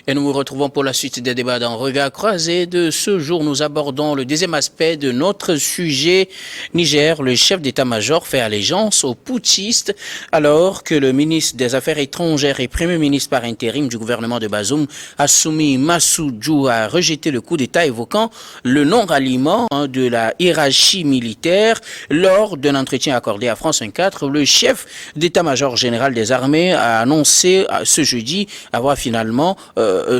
Et nous vous retrouvons pour la suite des débats dans Regard croisé. De ce jour, nous abordons le deuxième aspect de notre sujet. Niger, le chef d'état-major fait allégeance aux putschistes alors que le ministre des Affaires étrangères et premier ministre par intérim du gouvernement de Bazoum, Assoumi Massoudjou, a rejeté le coup d'état évoquant le non-ralliement de la hiérarchie militaire. Lors d'un entretien accordé à France 24, le chef d'état-major général des armées a annoncé ce jeudi avoir finalement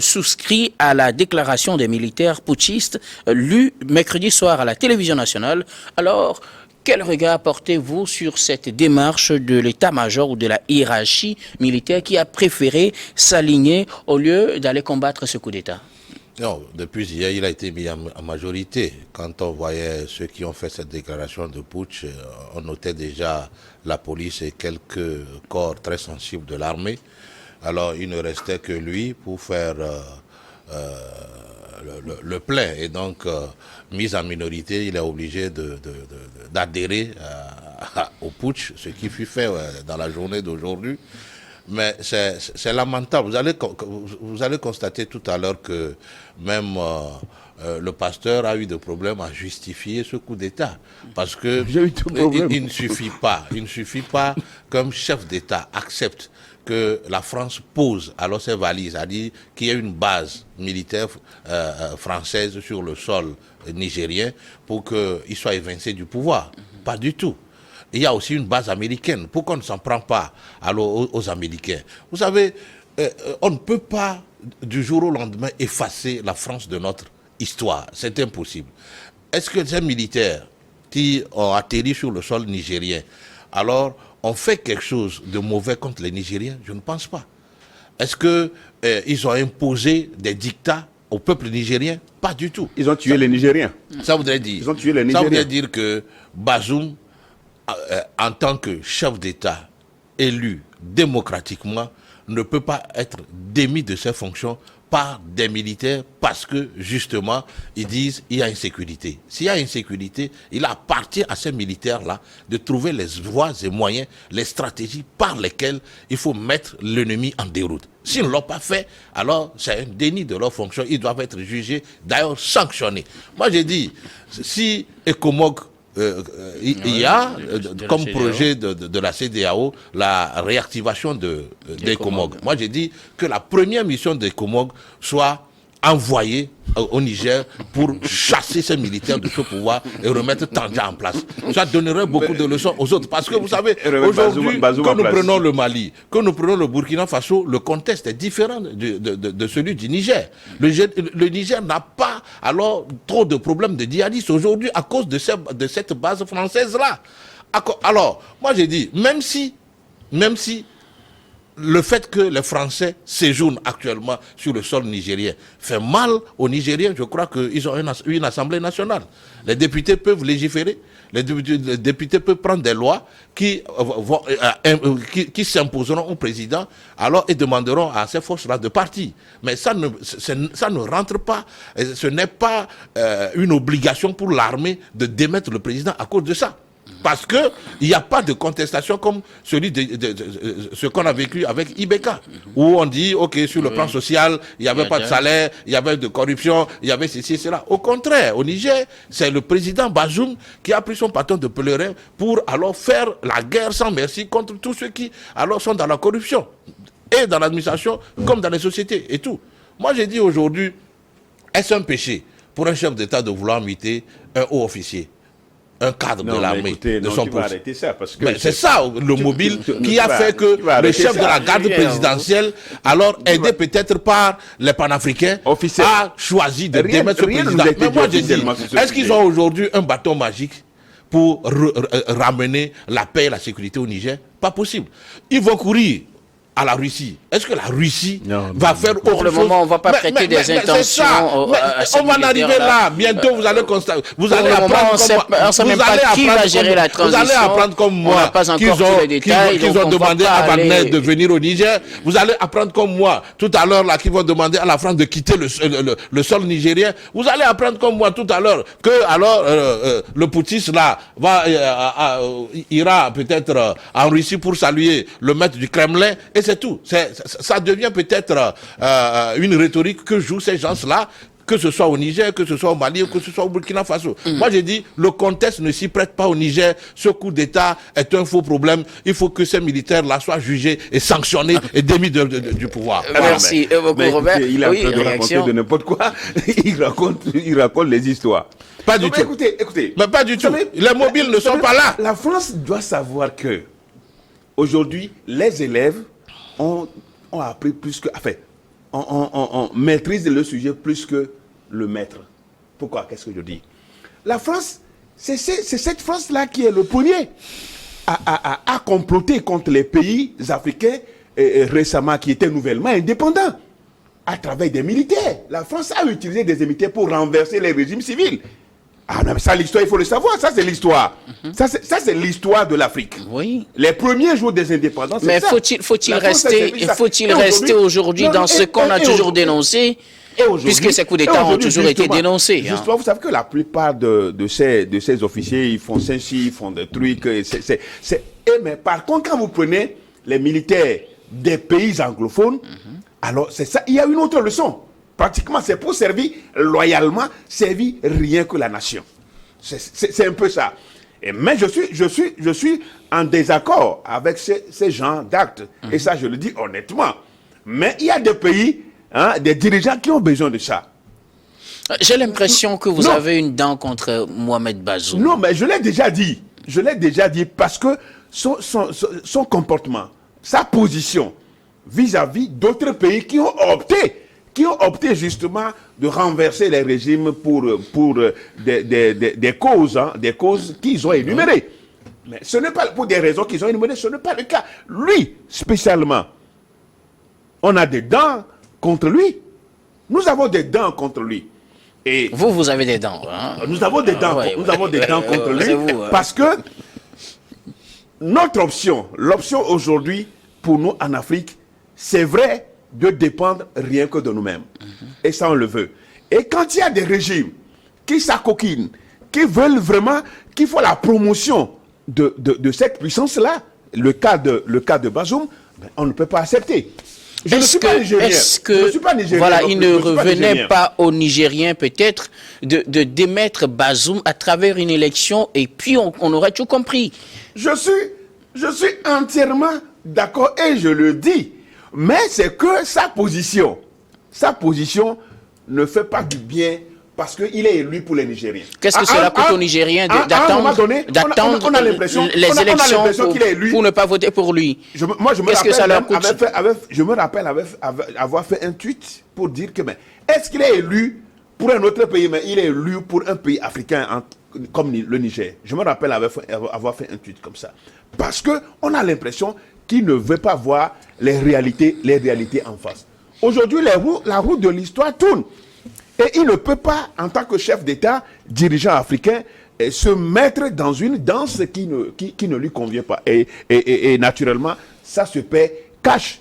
souscrit à la déclaration des militaires putschistes lue mercredi soir à la télévision nationale. Alors, quel regard portez-vous sur cette démarche de l'état-major ou de la hiérarchie militaire qui a préféré s'aligner au lieu d'aller combattre ce coup d'état? Non, depuis hier, il a été mis en majorité. Quand on voyait ceux qui ont fait cette déclaration de putsch, on notait déjà la police et quelques corps très sensibles de l'armée. Alors, il ne restait que lui pour faire le plein. Et donc, mis en minorité, il est obligé d'adhérer au putsch, ce qui fut fait dans la journée d'aujourd'hui. Mais c'est lamentable. Vous allez constater tout à l'heure que même le pasteur a eu des problèmes à justifier ce coup d'État. Parce que il ne suffit pas qu'un chef d'État accepte que la France pose alors ses valises, c'est-à-dire qu'il y ait une base militaire française sur le sol nigérien pour qu'il soit évincé du pouvoir. Pas du tout. Il y a aussi une base américaine. Pourquoi on ne s'en prend pas alors aux Américains? Vous savez, on ne peut pas du jour au lendemain effacer la France de notre histoire. C'est impossible. Est-ce que ces militaires qui ont atterri sur le sol nigérien, alors ont fait quelque chose de mauvais contre les Nigériens? Je ne pense pas. Est-ce qu'ils ont imposé des dictats au peuple nigérien? Pas du tout. Ils ont tué les Nigériens. Ça voudrait dire, Ils ont tué les Nigériens. Ça voudrait dire que Bazoum, en tant que chef d'État élu démocratiquement, ne peut pas être démis de ses fonctions par des militaires parce que, justement, ils disent qu'il y a insécurité. S'il y a insécurité, il appartient à ces militaires-là de trouver les voies et moyens, les stratégies par lesquelles il faut mettre l'ennemi en déroute. S'ils ne l'ont pas fait, alors c'est un déni de leur fonction. Ils doivent être jugés, d'ailleurs sanctionnés. Moi, j'ai dit, si Ecomog il y a comme projet de la CEDEAO la réactivation d'Ecomog. Moi j'ai dit que la première mission d'Ecomog soit envoyée au Niger pour chasser ces militaires de ce pouvoir et remettre Tandja en place. Ça donnerait beaucoup de leçons aux autres. Parce que vous savez, aujourd'hui, quand nous prenons le Mali, quand nous prenons le Burkina Faso, le contexte est différent de celui du Niger. Le Niger n'a pas alors trop de problèmes de djihadistes aujourd'hui à cause de cette base française-là. Alors, moi j'ai dit, même si le fait que les Français séjournent actuellement sur le sol nigérien fait mal aux Nigériens, je crois qu'ils ont une assemblée nationale. Les députés peuvent légiférer, les députés peuvent prendre des lois qui s'imposeront au président alors et demanderont à ces forces-là de partir. Mais ça ne rentre pas, ce n'est pas une obligation pour l'armée de démettre le président à cause de ça. Parce qu'il n'y a pas de contestation comme celui de ce qu'on a vécu avec Ibeka, où on dit, ok, sur le plan social, il n'y avait pas de salaire, il y avait de corruption, il y avait ceci et cela. Au contraire, au Niger, c'est le président Bazoum qui a pris son bâton de pèlerin pour alors faire la guerre sans merci contre tous ceux qui alors sont dans la corruption, et dans l'administration, comme dans les sociétés et tout. Moi, j'ai dit aujourd'hui, est-ce un péché pour un chef d'État de vouloir imiter un haut officier, un cadre de l'armée de son poste? C'est ça le mobile qui a fait que le chef de la garde présidentielle, alors aidé peut-être par les panafricains, a choisi de démettre ce président. Mais moi je dis, est-ce qu'ils ont aujourd'hui un bâton magique pour ramener la paix et la sécurité au Niger? Pas possible. Ils vont courir à la Russie. Est-ce que la Russie va faire autre chose? Pour le moment, on ne va pas prêter des intentions. On va en arriver là. Bientôt, vous allez constater. Vous allez apprendre comme moi qu'ils ont demandé à Wagner de venir au Niger. Vous allez apprendre comme moi tout à l'heure là qu'ils vont demander à la France de quitter le sol nigérien. Vous allez apprendre comme moi tout à l'heure que alors le putschiste là ira peut-être en Russie pour saluer le maître du Kremlin, etc. c'est tout. Ça devient peut-être une rhétorique que jouent ces gens-là, que ce soit au Niger, que ce soit au Mali, ou que ce soit au Burkina Faso. Moi, j'ai dit, le contexte ne s'y prête pas au Niger. Ce coup d'État est un faux problème. Il faut que ces militaires-là soient jugés et sanctionnés et démis du pouvoir. Merci beaucoup, Robert. Il est en train de raconter de n'importe quoi. il raconte les histoires. Pas du tout. Écoutez. Mais pas du tout. Les mobiles ne sont pas là. La France doit savoir que, aujourd'hui, les élèves ont appris plus que... Enfin, on maîtrise le sujet plus que le maître. Pourquoi? Qu'est-ce que je dis? La France, c'est cette France-là qui est le premier à comploter contre les pays africains récemment qui étaient nouvellement indépendants à travers des militaires. La France a utilisé des militaires pour renverser les régimes civils. Ah non, mais ça, l'histoire, il faut le savoir. Ça, c'est l'histoire. Ça, c'est l'histoire de l'Afrique. Oui. Les premiers jours des indépendances, mais faut-il rester aujourd'hui dans ce qu'on a toujours dénoncé, puisque ces coups d'État ont toujours été dénoncés. Justement, vous savez que la plupart de ces officiers, ils font ceci, ils font des trucs. Mais par contre, quand vous prenez les militaires des pays anglophones, alors c'est ça. Il y a une autre leçon. Pratiquement, c'est pour servir loyalement, servir rien que la nation. C'est un peu ça. Mais je suis en désaccord avec ces gens d'actes. Et ça, je le dis honnêtement. Mais il y a des pays, des dirigeants qui ont besoin de ça. J'ai l'impression que vous avez une dent contre Mohamed Bazoum. Non, mais je l'ai déjà dit. Je l'ai déjà dit parce que son comportement, sa position vis-à-vis d'autres pays qui ont opté justement de renverser les régimes pour des causes qu'ils ont énumérées. Mais ce n'est pas pour des raisons qu'ils ont énumérées, ce n'est pas le cas. Lui, spécialement, on a des dents contre lui. Nous avons des dents contre lui. Et vous avez des dents. Hein? Nous avons des dents, nous avons des dents contre lui parce que notre l'option aujourd'hui pour nous en Afrique, c'est vrai de dépendre rien que de nous-mêmes. Et ça, on le veut. Et quand il y a des régimes qui s'acoquinent, qui veulent vraiment, qui font la promotion de cette puissance-là, le cas de Bazoum, ben, on ne peut pas accepter. Je ne suis pas nigérien. Voilà, il ne revenait pas aux Nigériens peut-être de démettre Bazoum à travers une élection et puis on aurait tout compris. Je suis entièrement d'accord et je le dis. Mais c'est que sa position ne fait pas du bien parce qu'il est élu pour les Nigériens. Qu'est-ce que cela coûte aux Nigériens d'attendre les élections pour ne pas voter pour lui? Je me rappelle avoir fait un tweet pour dire que est-ce qu'il est élu pour un autre pays, mais il est élu pour un pays africain comme le Niger. Je me rappelle avoir fait un tweet comme ça. Parce qu'on a l'impression qu'il ne veut pas voir les réalités en face. Aujourd'hui, la roue de l'histoire tourne. Et il ne peut pas, en tant que chef d'État, dirigeant africain, se mettre dans une danse qui ne lui convient pas. Et naturellement, ça se paie cash.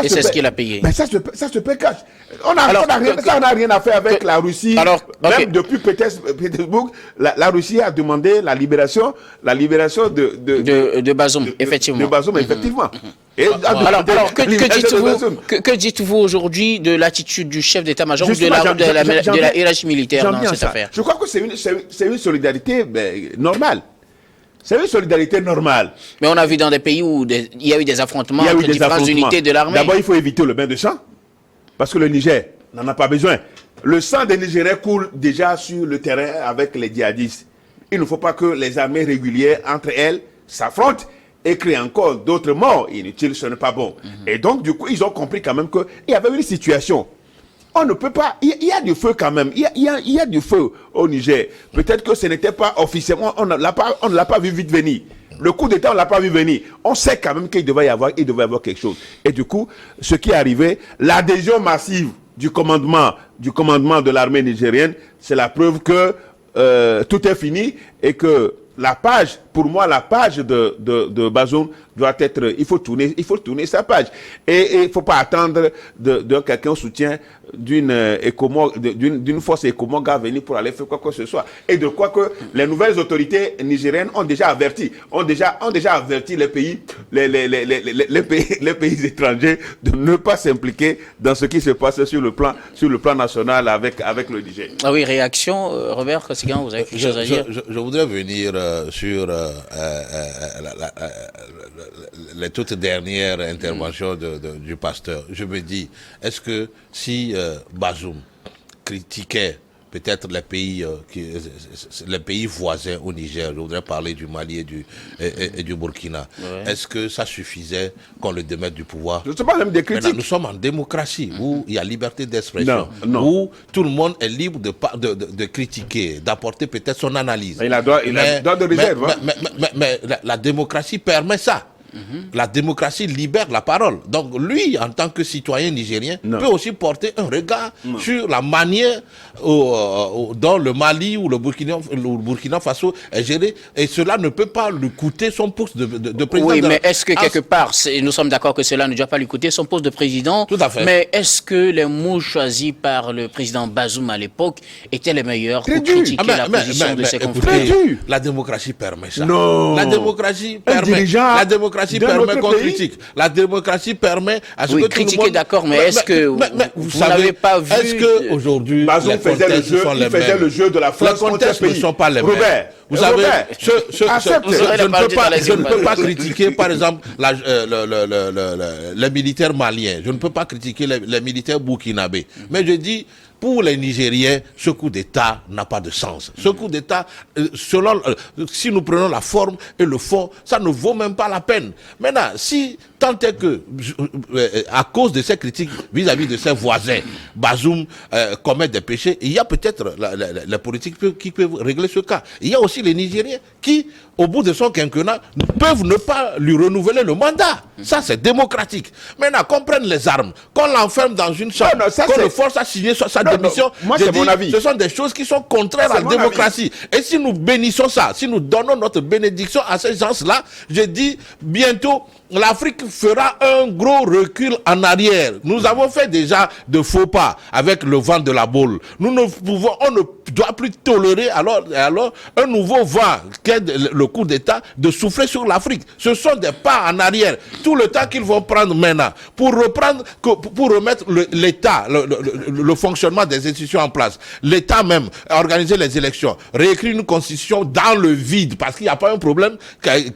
Et c'est ce qu'il a payé. Mais ça se paie cash. On n'a rien à faire avec la Russie. Même depuis Pétersbourg, la Russie a demandé la libération de Bazoum, effectivement. De Bazoum, effectivement. Que dites-vous aujourd'hui de l'attitude du chef d'état-major ou de la hiérarchie militaire dans cette affaire? Je crois que c'est une solidarité normale. C'est une solidarité normale. Mais on a vu dans des pays où il y a eu des affrontements entre différentes unités de l'armée. D'abord, il faut éviter le bain de sang. Parce que le Niger n'en a pas besoin. Le sang des Nigériens coule déjà sur le terrain avec les djihadistes. Il ne faut pas que les armées régulières, entre elles, s'affrontent et créent encore d'autres morts inutiles. Ce n'est pas bon. Et donc, du coup, ils ont compris quand même qu'il y avait une situation. On ne peut pas... Il y a du feu quand même. Il y a du feu au Niger. Peut-être que ce n'était pas officiellement... On ne l'a pas vu vite venir. Le coup d'État, on ne l'a pas vu venir. On sait quand même qu'il devait y avoir quelque chose. Et du coup, ce qui est arrivé, l'adhésion massive du commandement de l'armée nigérienne, c'est la preuve que tout est fini et que pour moi, la page de Bazoum doit être, il faut tourner sa page. Et il ne faut pas attendre de quelqu'un au soutien d'une force écomogue à venir pour aller faire quoi que ce soit. Et de quoi que les nouvelles autorités nigériennes ont déjà averti les pays étrangers de ne pas s'impliquer dans ce qui se passe sur le plan national avec le Niger. Ah oui, réaction, Robert Kossighan, vous avez quelque chose à dire? Je voudrais venir sur les toutes dernières interventions du pasteur. Je me dis, est-ce que si Bazoum critiquait peut-être les pays voisins au Niger, je voudrais parler du Mali et du Burkina, est-ce que ça suffisait qu'on le démette du pouvoir? Je ne sais pas même des critiques. Maintenant, nous sommes en démocratie où il y a liberté d'expression, où tout le monde est libre de critiquer, d'apporter peut-être son analyse. Il a droit de réserve. Mais la démocratie permet ça. La démocratie libère la parole. Donc lui, en tant que citoyen nigérien, peut aussi porter un regard sur la manière dont le Mali ou le Burkina Faso est géré. Et cela ne peut pas lui coûter son poste de président. Oui, mais est-ce que quelque part, nous sommes d'accord que cela ne doit pas lui coûter son poste de président? Tout à fait. Mais est-ce que les mots choisis par le président Bazoum à l'époque étaient les meilleurs pour critiquer la position de ses confrères? La démocratie permet ça. Non. La démocratie permet. La démocratie permet qu'on critique. La démocratie permet à ce que critiquer, tout le monde... d'accord, mais est-ce que vous n'avez pas vu... Est-ce qu'aujourd'hui, Bazoum faisait le jeu de la France contre les contextes ne sont pas les mêmes. Robert, vous savez, je ne peux pas critiquer, par exemple, les militaires maliens. Je ne peux pas critiquer les militaires burkinabés. Mais je dis... Pour les Nigériens, ce coup d'État n'a pas de sens. Ce coup d'État, si nous prenons la forme et le fond, ça ne vaut même pas la peine. Maintenant, si tant est que, à cause de ces critiques vis-à-vis de ses voisins, Bazoum commet des péchés, il y a peut-être la politique qui peuvent régler ce cas. Il y a aussi les Nigériens qui, au bout de son quinquennat, peuvent ne pas lui renouveler le mandat. Ça, c'est démocratique. Maintenant, qu'on prenne les armes, qu'on l'enferme dans une chambre, qu'on le force à signer sa démission, moi, c'est mon avis. Ce sont des choses qui sont contraires à la démocratie. Et si nous bénissons ça, si nous donnons notre bénédiction à ces gens-là, je dis, bientôt, l'Afrique fera un gros recul en arrière. Nous avons fait déjà de faux pas avec le vent de la boule. On ne doit plus tolérer alors un nouveau vent qu'est le coup d'État de souffler sur l'Afrique. Ce sont des pas en arrière. Tout le temps qu'ils vont prendre maintenant pour remettre l'État, le fonctionnement des institutions en place. L'État même, organiser les élections, réécrire une constitution dans le vide parce qu'il n'y a pas un problème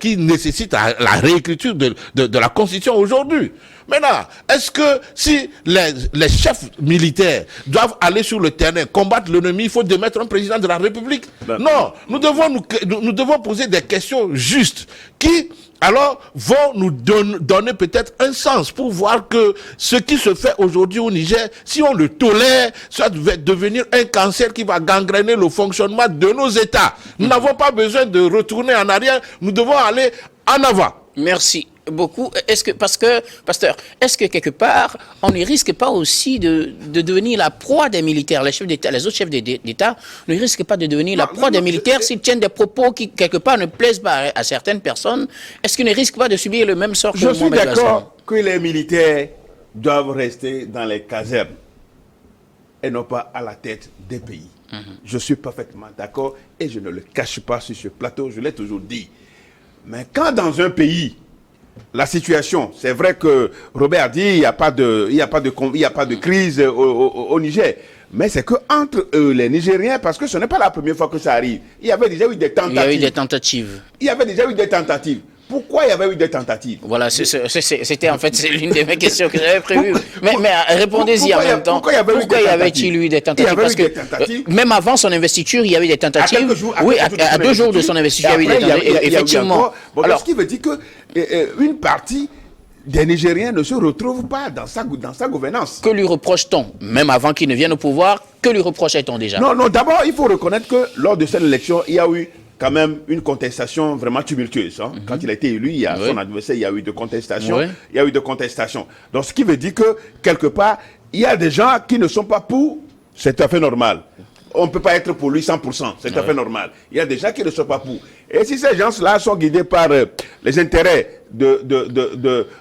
qui nécessite la réécriture de la constitution aujourd'hui. Maintenant, est-ce que si les chefs militaires doivent aller sur le terrain, combattre l'ennemi, il faut démettre un président de la République? Non, nous devons poser des questions justes qui, alors, vont nous donner peut-être un sens pour voir que ce qui se fait aujourd'hui au Niger, si on le tolère, ça va devenir un cancer qui va gangréner le fonctionnement de nos États. Nous n'avons pas besoin de retourner en arrière, nous devons aller en avant. Merci beaucoup. Pasteur, est-ce que quelque part, on ne risque pas aussi de devenir la proie des militaires, les chefs d'État, les autres chefs d'État ne risquent pas de devenir la proie des militaires s'ils tiennent des propos qui, quelque part, ne plaisent pas à certaines personnes? Est-ce qu'ils ne risquent pas de subir le même sort que Je suis Mohamed Bazoum? d'accord que les militaires doivent rester dans les casernes et non pas à la tête des pays. Je suis parfaitement d'accord et je ne le cache pas sur ce plateau, je l'ai toujours dit. Mais quand dans un pays, la situation, c'est vrai que Robert dit il n'y a pas de crise au Niger, mais c'est que entre les Nigériens, parce que ce n'est pas la première fois que ça arrive, il y avait déjà eu des tentatives. Pourquoi il y avait eu des tentatives? Voilà, c'était en fait l'une de mes questions que j'avais prévues. Mais répondez-y en même temps. Pourquoi y avait-il eu des tentatives? Parce que même avant son investiture, il y avait des tentatives. À 2 jours de son investiture, il y avait des tentatives. Effectivement. Alors, ce qui veut dire que une partie des Nigériens ne se retrouvent pas dans sa gouvernance. Que lui reproche-t-on? Même avant qu'il ne vienne au pouvoir, que lui reprochait-on déjà? Non, d'abord, il faut reconnaître que lors de cette élection, il y a eu quand même une contestation vraiment tumultueuse. Quand il a été élu, il y a son adversaire, il y a eu de contestations. Il y a eu de contestations. Donc, ce qui veut dire que, quelque part, il y a des gens qui ne sont pas pour, c'est tout à fait normal. on ne peut pas être pour lui 100%. C'est tout à fait normal. Il y a des gens qui ne sont pas pour. Et si ces gens-là sont guidés par les intérêts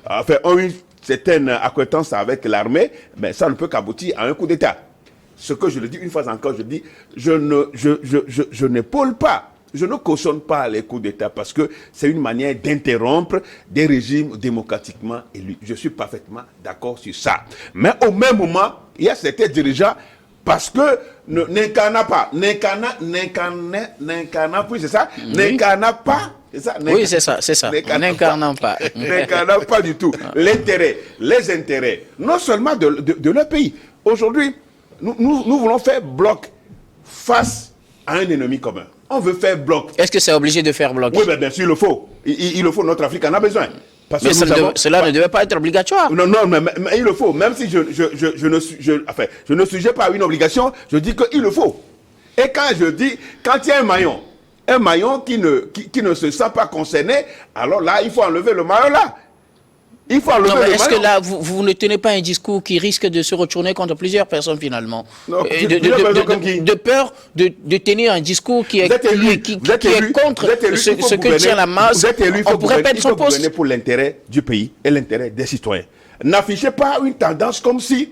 enfin, ont une certaine acquaintance avec l'armée, ben ça ne peut qu'aboutir à un coup d'État. Ce que je le dis une fois encore, je dis, je n'épaule pas, je ne cautionne pas les coups d'État parce que c'est une manière d'interrompre des régimes démocratiquement élus. Je suis parfaitement d'accord sur ça. Mais au même moment, il y a certains dirigeants parce que n'incarnant pas, puis c'est ça, n'incarnant pas. Oui, c'est ça. N'incarnant pas. N'incarnant pas du tout les intérêts, non seulement de leur pays. Aujourd'hui, nous voulons faire bloc face à un ennemi commun. On veut faire bloc. Est-ce que c'est obligé de faire bloc? Oui, bien sûr, il le faut. Il le faut, notre Afrique en a besoin. Parce mais que cela ne devait pas être obligatoire. Non, mais il le faut. Même si je ne suggère pas à une obligation, je dis qu'il le faut. Et quand je dis, quand il y a un maillon qui ne se sent pas concerné, alors là, il faut enlever le maillon là. Il faut enlever le maillon. Est-ce que là, vous ne tenez pas un discours qui risque de se retourner contre plusieurs personnes finalement? Non, de peur de tenir un discours qui est contre ce que tient la masse. On pourrait perdre son poste. Gouverner pour l'intérêt du pays et l'intérêt des citoyens. N'affichez pas une tendance comme si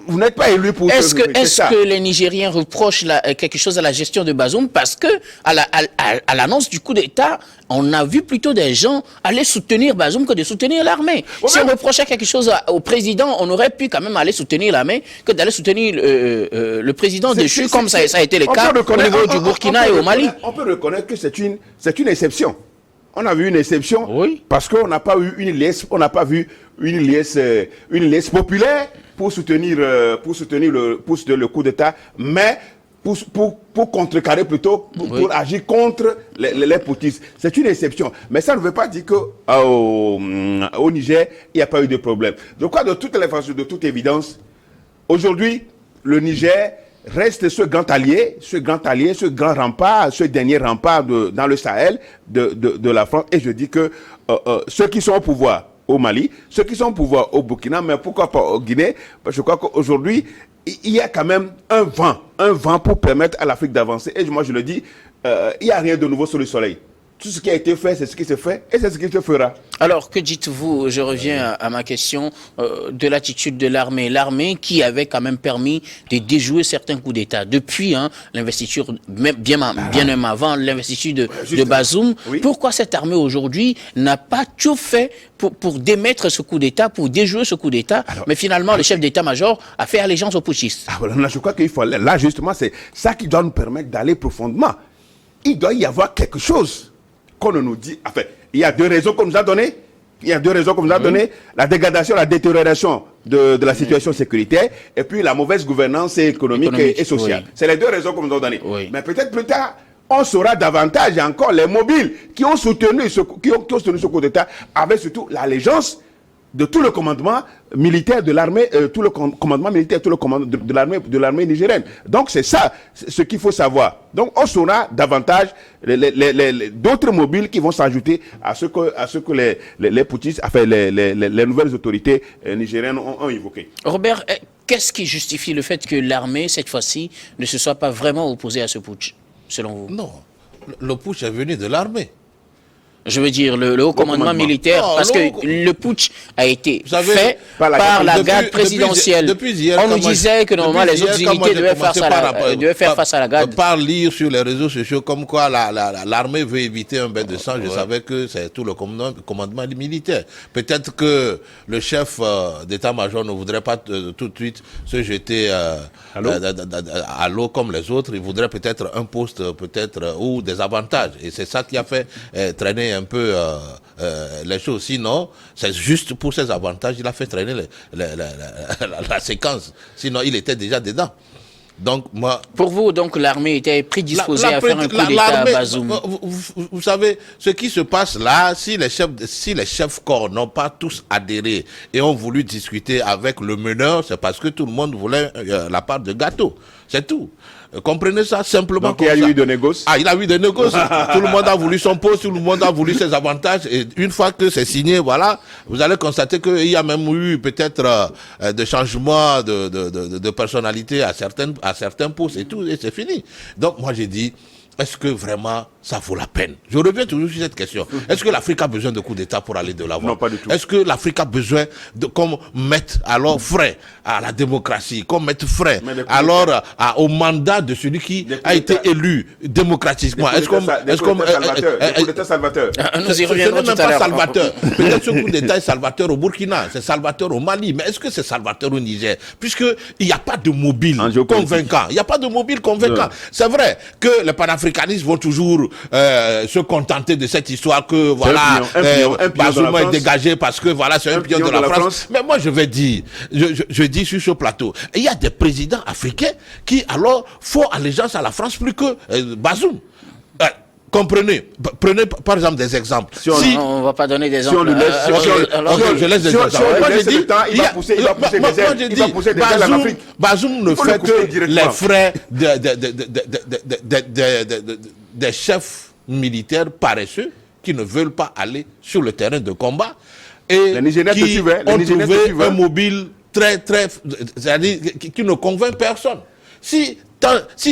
vous n'êtes pas élu pour... Est-ce que les Nigériens reprochent quelque chose à la gestion de Bazoum parce que à l'annonce du coup d'État, on a vu plutôt des gens aller soutenir Bazoum que de soutenir l'armée. Si on reprochait quelque chose au président, on aurait pu quand même aller soutenir l'armée que d'aller soutenir le président déchu, comme ça a été le cas au niveau du Burkina et au Mali. On peut reconnaître que c'est une exception. On a vu une exception parce qu'on n'a pas eu une liesse populaire pour soutenir le coup d'État, mais pour contrecarrer plutôt, pour agir contre les putschistes. C'est une exception. Mais ça ne veut pas dire qu'au Niger, il n'y a pas eu de problème. Donc, de toutes les façons, de toute évidence, aujourd'hui, le Niger reste ce grand allié, ce grand rempart, ce dernier rempart dans le Sahel de la France. Et je dis que ceux qui sont au pouvoir au Mali, ceux qui sont au pouvoir au Burkina, mais pourquoi pas au Guinée, je crois qu'aujourd'hui, il y a quand même un vent pour permettre à l'Afrique d'avancer. Et moi, je le dis, il n'y a rien de nouveau sous le soleil. Tout ce qui a été fait, c'est ce qui se fait et c'est ce qui se fera. Alors, que dites-vous, je reviens à ma question, de l'attitude de l'armée. L'armée qui avait quand même permis de déjouer certains coups d'État. Depuis l'investiture, bien même avant l'investiture de Bazoum, pourquoi cette armée aujourd'hui n'a pas tout fait pour démettre ce coup d'État, pour déjouer ce coup d'État, mais finalement le chef d'état-major a fait allégeance aux putschistes? Je crois qu'il faut, là justement, c'est ça qui doit nous permettre d'aller profondément. Il doit y avoir quelque chose qu'on nous dit. Enfin, il y a deux raisons qu'on nous a données. La dégradation, la détérioration de la situation sécuritaire et puis la mauvaise gouvernance économique et sociale. C'est les deux raisons qu'on nous a données. Mais peut-être plus tard, on saura davantage encore les mobiles qui ont soutenu ce coup d'État avec surtout l'allégeance de tout le commandement militaire de l'armée, tout le commandement de l'armée nigérienne. Donc c'est ça ce qu'il faut savoir. Donc on saura davantage d'autres mobiles qui vont s'ajouter à ce que les putschistes, enfin les nouvelles autorités nigériennes ont évoqué. Robert, qu'est-ce qui justifie le fait que l'armée cette fois-ci ne se soit pas vraiment opposée à ce putsch, selon vous? Non, le putsch est venu de l'armée. Je veux dire, le haut commandement militaire, parce que le putsch a été fait par la garde présidentielle. Depuis hier, on nous disait que normalement les autres unités devaient faire face à la garde. Par lire sur les réseaux sociaux comme quoi l'armée veut éviter un bain de sang, je savais que c'est tout le commandement militaire. Peut-être que le chef d'état-major ne voudrait pas tout de suite se jeter à l'eau comme les autres. Il voudrait peut-être un poste ou des avantages. Et c'est ça qui a fait traîner un peu les choses. Sinon, c'est juste pour ces avantages, il a fait traîner la séquence. Sinon, il était déjà dedans. Donc, moi... Pour vous, donc, l'armée était prédisposée à faire un coup d'État à Bazoum. Vous savez, ce qui se passe là, si les chefs corps n'ont pas tous adhéré et ont voulu discuter avec le meneur, c'est parce que tout le monde voulait la part de gâteau. C'est tout. Comprenez ça simplement. Donc il y a eu de négoces. Ah, il a eu des négoces. Tout le monde a voulu son poste, tout le monde a voulu ses avantages. Et une fois que c'est signé, voilà, vous allez constater qu'il y a même eu peut-être des changements de personnalité à certains postes et tout, et c'est fini. Donc moi j'ai dit, est-ce que vraiment ça vaut la peine? Je reviens toujours sur cette question. Est-ce que l'Afrique a besoin de coups d'État pour aller de l'avant? Non, pas du tout. Est-ce que l'Afrique a besoin de qu'on mette alors frais à la démocratie, qu'on mette frais alors au mandat de celui qui a été élu démocratiquement? Est-ce qu'on coup d'État salvateur? Nous y reviendrons tout à l'heure. Ce n'est même pas salvateur. Peut-être ce coup d'État est salvateur au Burkina, c'est salvateur au Mali, mais est-ce que c'est salvateur au Niger? Puisqu'il n'y a pas de mobile convaincant. Il n'y a pas de mobile convaincant. C'est vrai que les panafricanistes vont toujours se contenter de cette histoire que voilà, Bazoum est dégagé parce que voilà, c'est un pion de la France. Mais moi je vais dire, je dis sur ce plateau, il y a des présidents africains qui alors font allégeance à la France plus que Bazoum. Comprenez, prenez par exemple des exemples. On ne va pas donner des exemples. Je laisse des exemples. Moi je dis, il va pousser des ailes en Afrique. Bazoum ne fait que les frais des chefs militaires paresseux qui ne veulent pas aller sur le terrain de combat et qui ont trouvé un mobile très, c'est-à-dire qui ne convainc personne. Si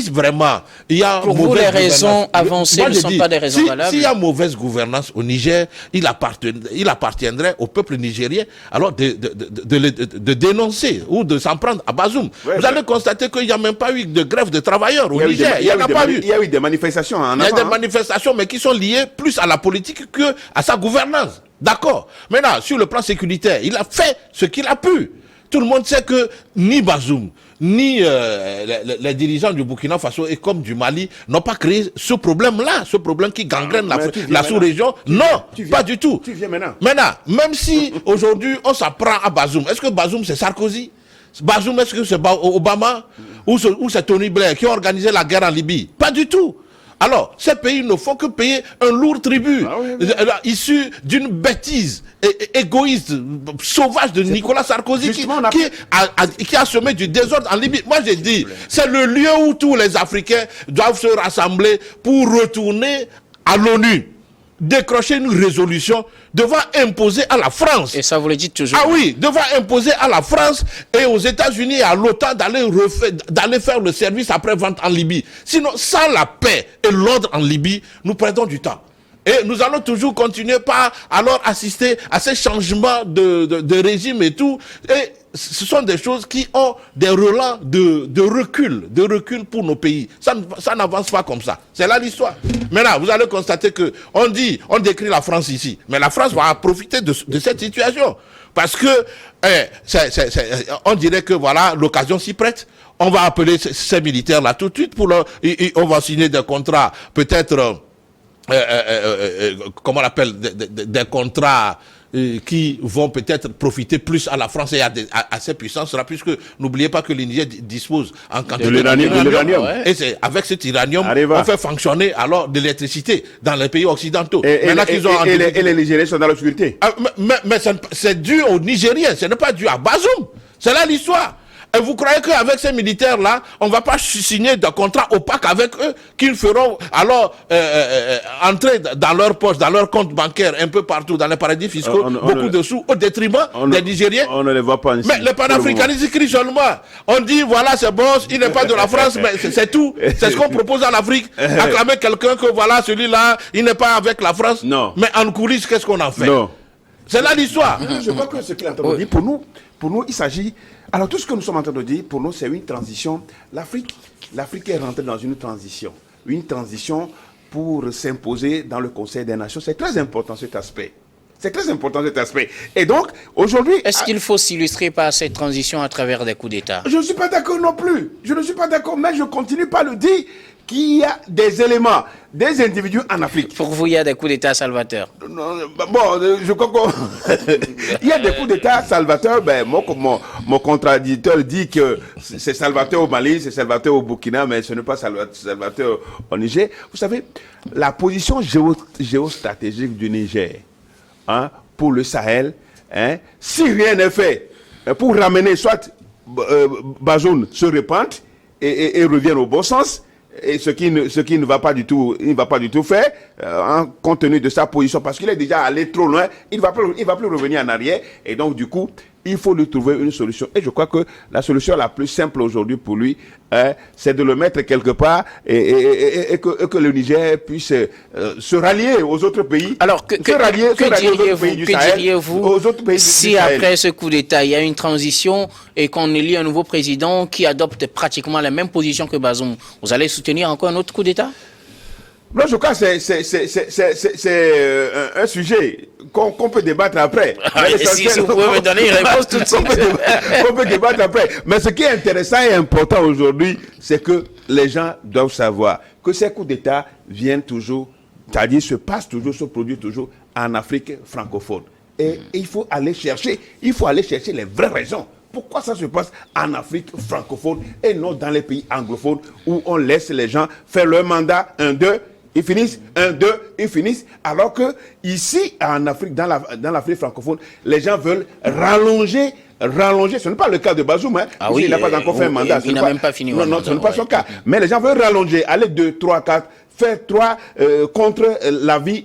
vraiment il y a pour vous les raisons avancées ne sont pas des raisons valables. S'il y a mauvaise gouvernance au Niger, il appartiendrait au peuple nigérien alors de dénoncer ou de s'en prendre à Bazoum. Vous allez constater qu'il n'y a même pas eu de grève de travailleurs au Niger. Il y a eu des manifestations en avant. Il y a des manifestations, mais qui sont liées plus à la politique que à sa gouvernance. D'accord. Maintenant, sur le plan sécuritaire, il a fait ce qu'il a pu. Tout le monde sait que ni Bazoum, ni les dirigeants du Burkina Faso et comme du Mali n'ont pas créé ce problème-là, ce problème qui gangrène la sous-région. Non, pas du tout. Tu viens maintenant. Maintenant, même si aujourd'hui on s'en prend à Bazoum, est-ce que Bazoum c'est Sarkozy? Bazoum, est-ce que c'est Obama ou c'est Tony Blair qui ont organisé la guerre en Libye? Pas du tout. Alors, ces pays ne font que payer un lourd tribut, issu d'une bêtise égoïste, sauvage de Nicolas Sarkozy, qui a semé du désordre en Libye. Moi, j'ai dit, c'est le lieu où tous les Africains doivent se rassembler pour retourner à l'ONU, décrocher une résolution devant imposer à la France. Et ça, vous le dites toujours. Ah oui, devant imposer à la France et aux États-Unis et à l'OTAN d'aller faire le service après-vente en Libye. Sinon, sans la paix et l'ordre en Libye, nous perdons du temps. Et nous allons toujours continuer par alors assister à ces changements de régime et tout. Et ce sont des choses qui ont des relents de recul pour nos pays. Ça n'avance pas comme ça. C'est là l'histoire. Maintenant, vous allez constater que on décrit la France ici, mais la France va profiter de cette situation parce que on dirait que voilà l'occasion s'y prête. On va appeler ces militaires là tout de suite on va signer des contrats peut-être. Comment on appelle des contrats qui vont peut-être profiter plus à la France et à ces puissances-là, puisque n'oubliez pas que le Niger dispose en quantité d'uranium. Et c'est avec cet uranium, on fait fonctionner alors de l'électricité dans les pays occidentaux. Et les Nigériens sont dans l'obscurité. Mais c'est dû aux Nigériens, ce n'est pas dû à Bazoum. C'est là l'histoire. Et vous croyez qu'avec ces militaires-là, on ne va pas signer de contrat opaque avec eux, qu'ils feront alors entrer dans leur poche, dans leur compte bancaire, un peu partout, dans les paradis fiscaux, beaucoup de sous, au détriment des Nigériens. On ne les voit pas ici. Mais les panafricanistes crient seulement. On dit, voilà, c'est bon, il n'est pas de la France, mais c'est tout. C'est ce qu'on propose à l'Afrique. Acclamer quelqu'un que, voilà, celui-là, il n'est pas avec la France. Non. Mais en coulisses, qu'est-ce qu'on en fait? Non. C'est là l'histoire. Je crois que ce qu'il est en train de dire, pour nous, il s'agit... Alors, tout ce que nous sommes en train de dire, pour nous, c'est une transition. L'Afrique est rentrée dans une transition. Une transition pour s'imposer dans le Conseil des Nations. C'est très important, cet aspect. C'est très important, cet aspect. Et donc, aujourd'hui... Est-ce qu'il faut s'illustrer par cette transition à travers des coups d'État? Je ne suis pas d'accord non plus. Je ne suis pas d'accord, mais je continue pas le dire qu'il y a des éléments, des individus en Afrique. Pour vous, il y a des coups d'État salvateurs. Bon, je crois qu'il y a des coups d'État salvateurs. Ben, mon contradicteur dit que c'est salvateur au Mali, c'est salvateur au Burkina, mais ce n'est pas salvateur au Niger. Vous savez, la position géostratégique du Niger, pour le Sahel, si rien n'est fait pour ramener soit Bazoum se répande, et revienne au bon sens. Et ce qui ne va pas du tout, il ne va pas du tout faire, en compte tenu de sa position, parce qu'il est déjà allé trop loin, il va plus revenir en arrière, et donc du coup, il faut lui trouver une solution. Et je crois que la solution la plus simple aujourd'hui pour lui, c'est de le mettre quelque part et que le Niger puisse se rallier aux autres pays. Alors, que diriez-vous si après ce coup d'État, il y a une transition et qu'on élit un nouveau président qui adopte pratiquement la même position que Bazoum? Vous allez soutenir encore un autre coup d'État? Non, je crois que c'est un sujet qu'on peut débattre après. Si vous pouvez me donner une réponse tout de suite. On peut débattre après. Mais ce qui est intéressant et important aujourd'hui, c'est que les gens doivent savoir que ces coups d'État viennent toujours, c'est-à-dire se produisent toujours en Afrique francophone. Et il faut aller chercher les vraies raisons. Pourquoi ça se passe en Afrique francophone et non dans les pays anglophones où on laisse les gens faire leur mandat 1-2, ils finissent 1-2, ils finissent, alors que ici en Afrique, dans l'Afrique francophone, les gens veulent rallonger. Ce n'est pas le cas de Bazoum, hein. Ah oui, il n'a pas encore fait un mandat. Il n'a même pas fini. Non, ce n'est pas son cas. Mais les gens veulent rallonger, aller 2, 3, 4, faire 3 contre la vie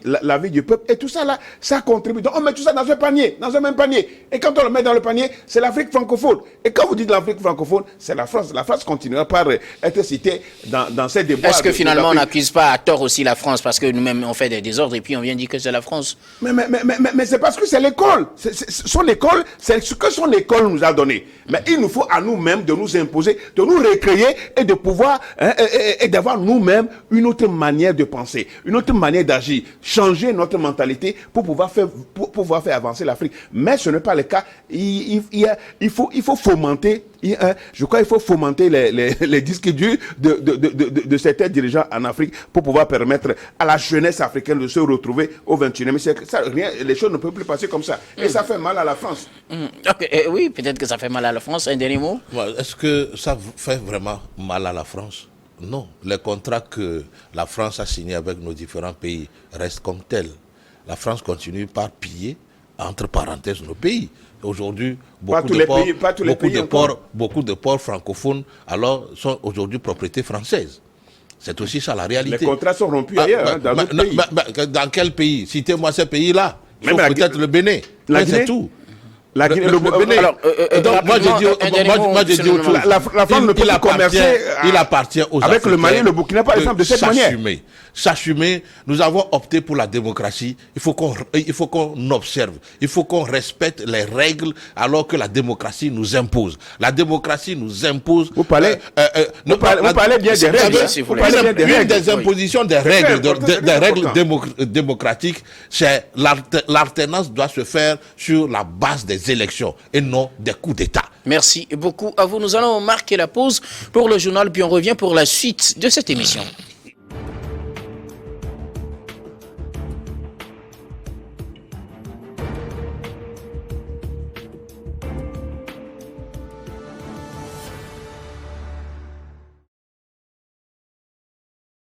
du peuple. Et tout ça là, ça contribue. Donc on met tout ça dans un panier, dans un même panier. Et quand on le met dans le panier, c'est l'Afrique francophone. Et quand vous dites l'Afrique francophone, c'est la France. La France continuera par être citée dans ces débats. Est-ce que finalement on n'accuse pas à tort aussi la France parce que nous-mêmes on fait des désordres et puis on vient dire que c'est la France? Mais c'est parce que c'est l'école. Son école, c'est ce que son école nous a donné. Mais il nous faut à nous-mêmes de nous imposer, de nous recréer et de pouvoir et d'avoir nous-mêmes une autre manière de penser, une autre manière d'agir, changer notre mentalité pour pouvoir faire avancer l'Afrique. Mais ce n'est pas le cas. Il faut fomenter. Je crois qu'il faut fomenter les disques durs de certains dirigeants en Afrique pour pouvoir permettre à la jeunesse africaine de se retrouver au 21e siècle. Les choses ne peuvent plus passer comme ça. Et ça fait mal à la France. Oui, peut-être que ça fait mal à la France. Un dernier mot? Est-ce que ça fait vraiment mal à la France? Non. Les contrats que la France a signés avec nos différents pays restent comme tels. La France continue par piller, entre parenthèses, nos pays. Aujourd'hui, beaucoup de ports francophones sont aujourd'hui propriété française. C'est aussi ça la réalité. Les contrats sont rompus ailleurs, dans d'autres pays. Dans quel pays? Citez-moi ces pays-là. Peut-être le Bénin. C'est tout. La Guinée, le Bénin. Donc, moi, j'ai dit autre chose. La France ne peut pas commercer il appartient aux avec Africains le Mali, le Burkina, par exemple, de cette manière. S'assumer. Nous avons opté pour la démocratie. Il faut qu'on observe. Il faut qu'on respecte les règles alors que la démocratie nous impose. La démocratie nous impose. Vous parlez bien des règles. Une des impositions des règles, démocratiques, c'est l'alternance doit se faire sur la base des élections et non des coups d'État. Merci beaucoup à vous. Nous allons marquer la pause pour le journal, puis on revient pour la suite de cette émission.